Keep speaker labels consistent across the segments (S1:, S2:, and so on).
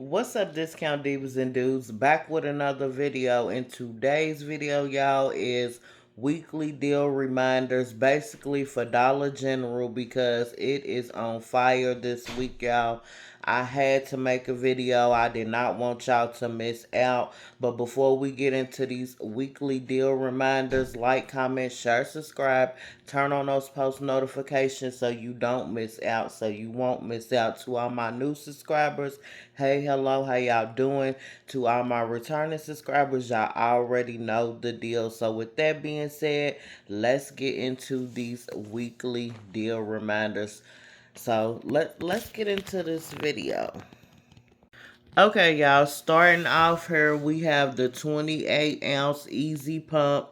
S1: What's up, discount divas and dudes? Back with another video. And today's video, y'all, is weekly deal reminders, basically for Dollar General, because it is on fire this week, y'all. I had to make a video. I did not want y'all to miss out. But before we get into these weekly deal reminders, like, comment, share, subscribe, turn on those post notifications so you don't miss out, so you won't miss out. To all my new subscribers, hey, hello, how y'all doing? To all my returning subscribers, y'all already know the deal. So with that being said, let's get into these weekly deal reminders. So let's get into this video. Okay, y'all, starting off here, we have the 28-ounce Easy Pump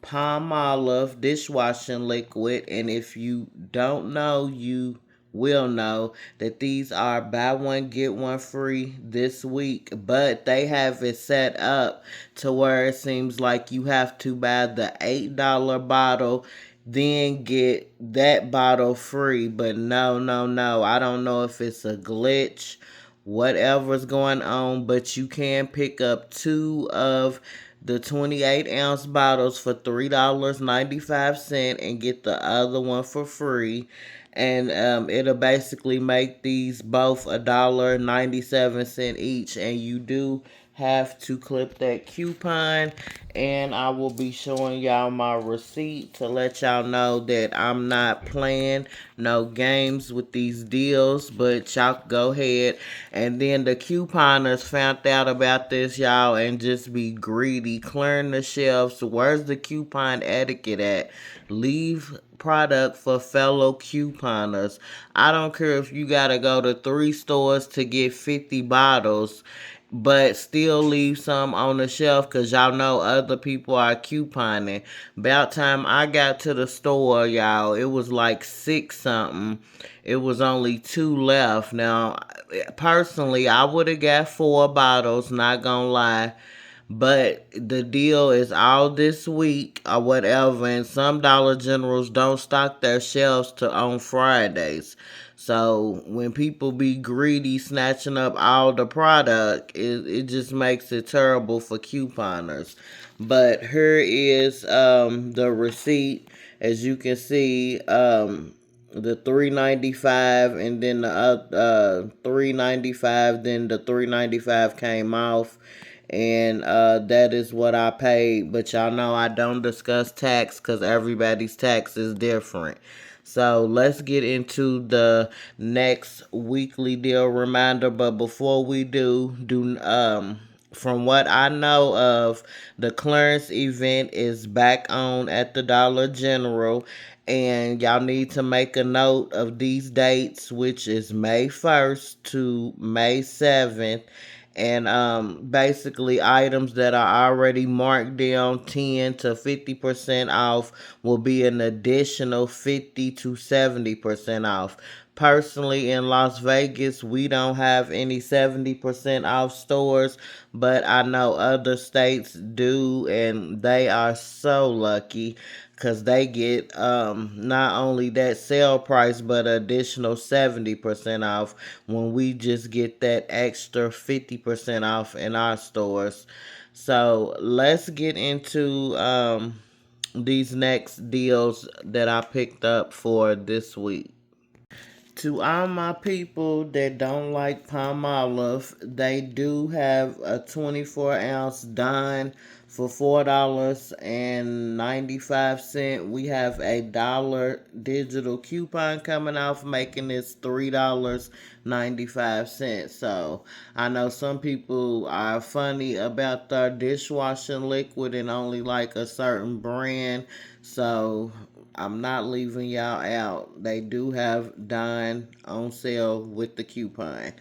S1: Palmolive dishwashing liquid. And if you don't know, you will know that these are buy one, get one free this week. But they have it set up to where it seems like you have to buy the $8 bottle, then get that bottle free. But no, no, no. I don't know if it's a glitch, whatever's going on, but you can pick up two of the 28-ounce bottles for $3.95 and get the other one for free. And it'll basically make these both $1.97 each. And you do have to clip that coupon, and I will be showing y'all my receipt to let y'all know that I'm not playing no games with these deals, but y'all go ahead. And then the couponers found out about this, y'all, and just be greedy, clearing the shelves. Where's the coupon etiquette at? Leave product for fellow couponers. I don't care if you gotta go to 3 stores to get 50 bottles, but still leave some on the shelf, because y'all know other people are couponing. About time I got to the store, y'all, it was like 6 something. It was only 2 left. Now, personally, I would have got 4 bottles, not gonna lie. But the deal is all this week or whatever, and some Dollar Generals don't stock their shelves to on Fridays. So when people be greedy snatching up all the product, it just makes it terrible for couponers. But here is the receipt. As you can see, the 395, and then the 395, then the 395 came off, and that is what I paid. But y'all know I don't discuss tax because everybody's tax is different. So let's get into the next weekly deal reminder. But before we do from what I know of, the clearance event is back on at the Dollar General, and y'all need to make a note of these dates, which is May 1st to May 7th. And basically items that are already marked down 10 to 50% off will be an additional 50 to 70% off. Personally, in Las Vegas, we don't have any 70% off stores, but I know other states do, and they are so lucky because they get not only that sale price but additional 70% off when we just get that extra 50% off in our stores. So let's get into these next deals that I picked up for this week. To all my people that don't like Palmolive, they do have a 24-ounce Don for $4.95. We have a dollar digital coupon coming off, making this $3.95. So I know some people are funny about their dishwashing liquid and only like a certain brand. So I'm not leaving y'all out. They do have Dine on sale with the coupon.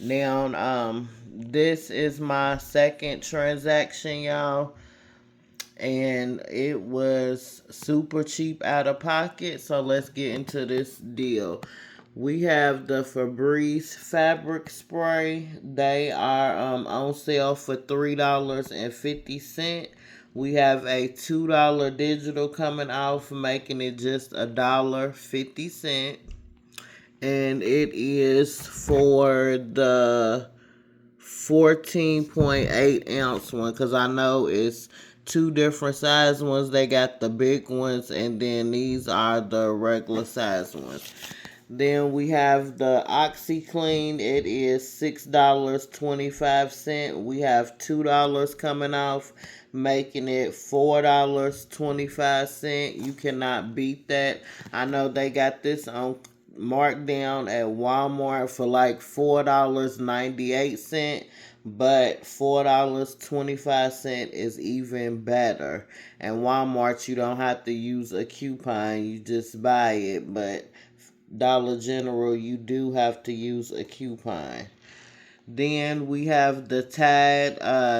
S1: Now, this is my second transaction, y'all, and it was super cheap out of pocket. So let's get into this deal. We have the Febreze fabric spray. They are on sale for $3.50. We have a $2 digital coming off, making it just $1.50. And it is for the 14.8 ounce one, because I know it's two different size ones. They got the big ones, and then these are the regular size ones. Then we have the OxyClean. It is $6.25. We have $2 coming off, making it $4.25. You cannot beat that. I know they got this on marked down at Walmart for like $4.98, but $4.25 is even better. And Walmart, you don't have to use a coupon, you just buy it, but Dollar General, you do have to use a coupon. Then we have the Tide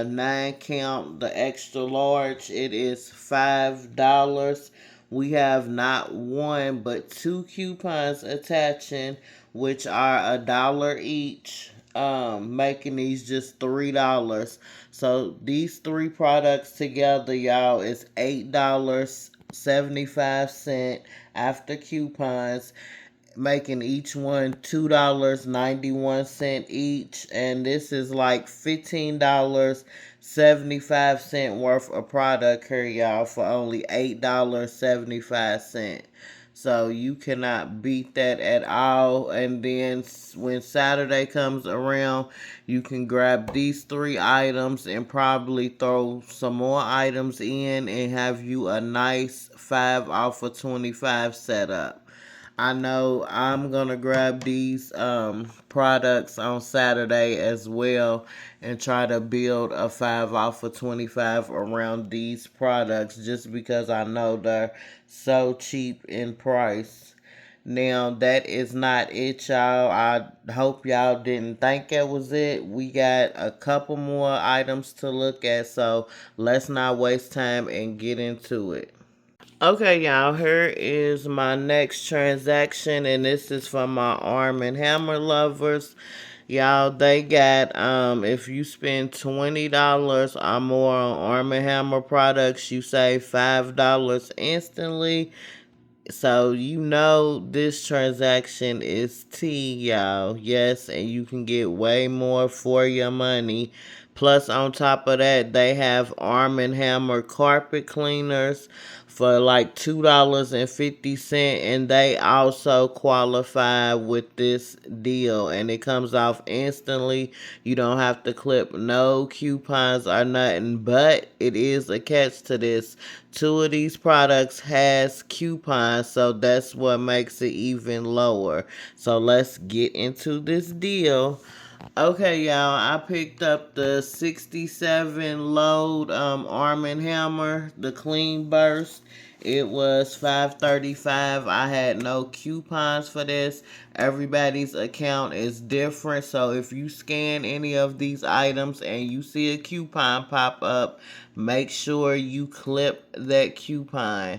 S1: 9 count, the extra large. It is $5. We have not one but two coupons attaching, which are $1 each, making these just $3. So these three products together, y'all, is $8.75 after coupons, making each one $2.91 each, and this is like $15.75 worth of product here, y'all, for only $8.75. So you cannot beat that at all. And then when Saturday comes around, you can grab these three items and probably throw some more items in and have you a nice 5 off of 25 setup. I know I'm gonna grab these products on Saturday as well and try to build a 5 off of 25 around these products, just because I know they're so cheap in price. Now, that is not it, y'all. I hope y'all didn't think that was it. We got a couple more items to look at, so let's not waste time and get into it. Okay, y'all, here is my next transaction, and this is for my Arm& Hammer lovers. Y'all, they got, if you spend $20 or more on Arm& Hammer products, you save $5 instantly. So you know this transaction is tea, y'all. Yes, and you can get way more for your money. Plus, on top of that, they have Arm& Hammer carpet cleaners for like $2.50, and they also qualify with this deal, and it comes off instantly. You don't have to clip no coupons or nothing, but it is a catch to this. Two of these products has coupons, so that's what makes it even lower. So let's get into this deal. Okay, y'all, I picked up the 67 load Arm& Hammer, the clean burst. It was $5.35. I had no coupons for this. Everybody's account is different, so if you scan any of these items and you see a coupon pop up, make sure you clip that coupon.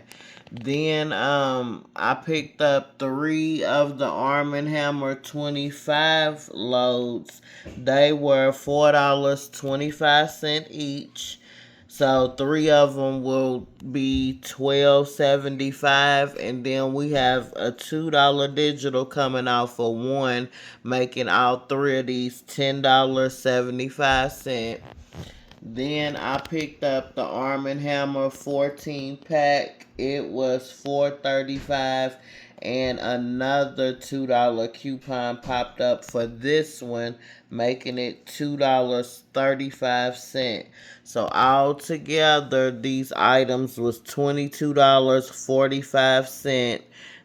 S1: Then I picked up three of the Arm& Hammer 25 loads. They were $4.25 each. So three of them will be $12.75, and then we have a $2 digital coming out for one, making all three of these $10.75. Then I picked up the Arm& Hammer 14 pack. It was $4.35, and another $2 coupon popped up for this one, making it $2.35. So all together, these items was $22.45.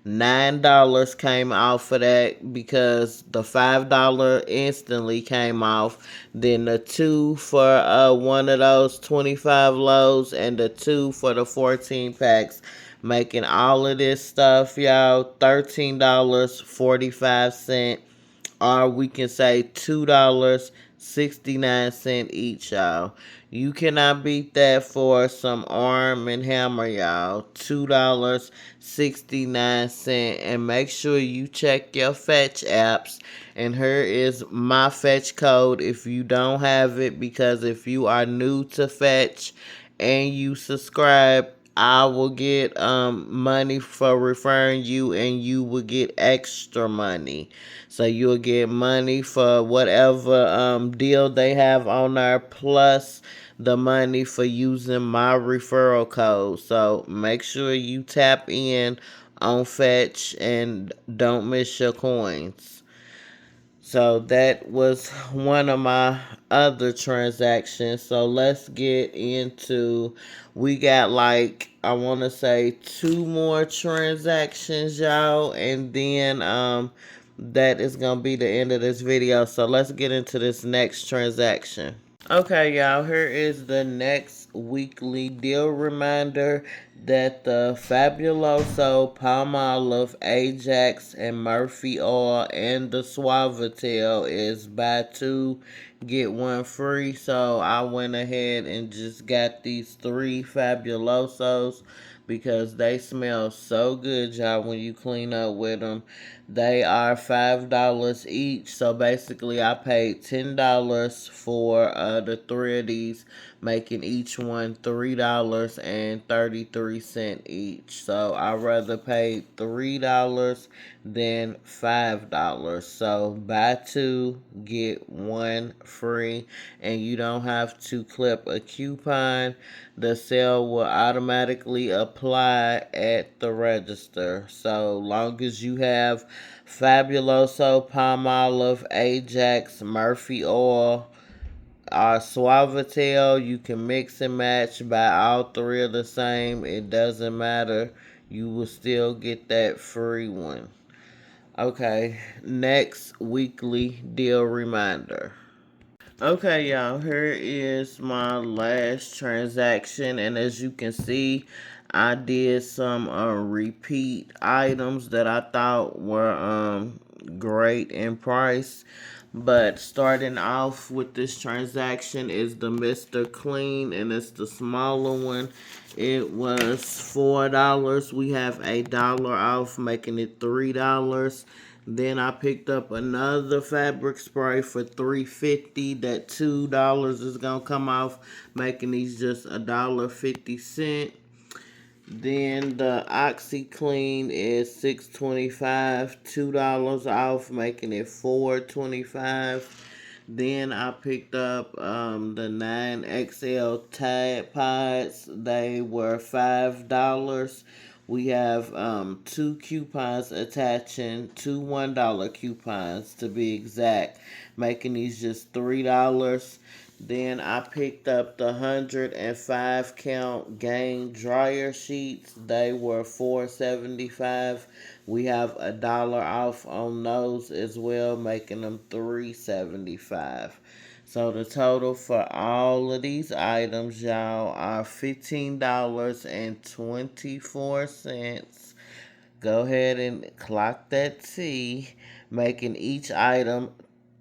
S1: $9 came off of that because the $5 instantly came off. Then the two for one of those 25 loads, and the two for the 14 packs, making all of this stuff, y'all, $13.45, or we can say $2.69 each, y'all. You cannot beat that for some Arm & Hammer, y'all. $2.69. And make sure you check your Fetch apps. And here is my Fetch code if you don't have it, because if you are new to Fetch and you subscribe, I will get money for referring you, and you will get extra money. So you'll get money for whatever deal they have on there, plus the money for using my referral code. So make sure you tap in on Fetch and don't miss your coins. So that was one of my other transactions. So let's get into, we got like, I want to say two more transactions, y'all, and then that is going to be the end of this video. So let's get into this next transaction. Okay, y'all, here is the next weekly deal reminder that the Fabuloso, Palmolive, Ajax, and Murphy Oil and the Suavitel is buy two, get one free. So I went ahead and just got these three Fabulosos because they smell so good, y'all, when you clean up with them. They are $5 each. So basically, I paid $10 for the three of these, making each one $3.33 each. So I rather pay $3 than $5. So buy two, get one free, and you don't have to clip a coupon. The sale will automatically apply at the register. So long as you have Fabuloso, Palmolive, Ajax, Murphy Oil, Suavitel, you can mix and match, buy all three of the same. It doesn't matter. You will still get that free one. Okay, next weekly deal reminder. Okay, y'all, here is my last transaction, and as you can see, I did some repeat items that I thought were great in price. But starting off with this transaction is the Mr. Clean, and it's the smaller one. It was $4. We have $1 off, making it $3. Then I picked up another fabric spray for $3.50. That $2 is gonna come off, making these just $1.50. Then the OxyClean is $6.25, $2 off, making it $4.25. Then I picked up the 9XL Tide Pods. They were $5. We have two coupons attaching, two $1 coupons to be exact, making these just $3. Then I picked up the 105 count Gain dryer sheets. They were $4.75. We have $1 off on those as well, making them $3.75. So the total for all of these items, y'all, are $15.24. Go ahead and clock that T, making each item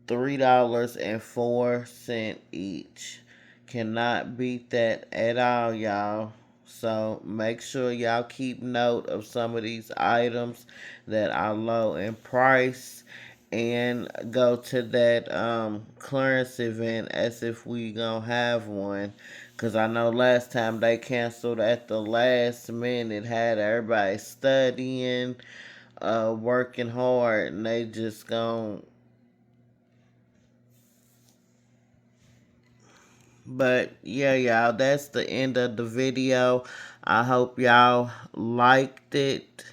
S1: $3.04 each. Cannot beat that at all, y'all. So make sure y'all keep note of some of these items that are low in price, and go to that clearance event as if we gonna have one. Cause I know last time they canceled at the last minute, had everybody studying, working hard, and they just gone. But yeah, y'all, that's the end of the video. I hope y'all liked it.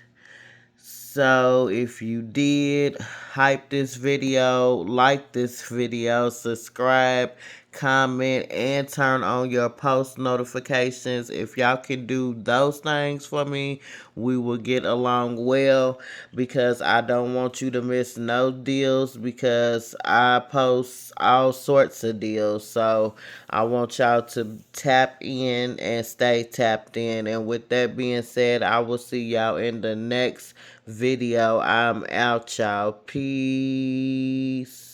S1: So if you did, hype this video, like this video, subscribe, comment, and turn on your post notifications. If y'all can do those things for me, we will get along well, because I don't want you to miss no deals, because I post all sorts of deals. So I want y'all to tap in and stay tapped in. And with that being said, I will see y'all in the next video. I'm out, y'all. Peace.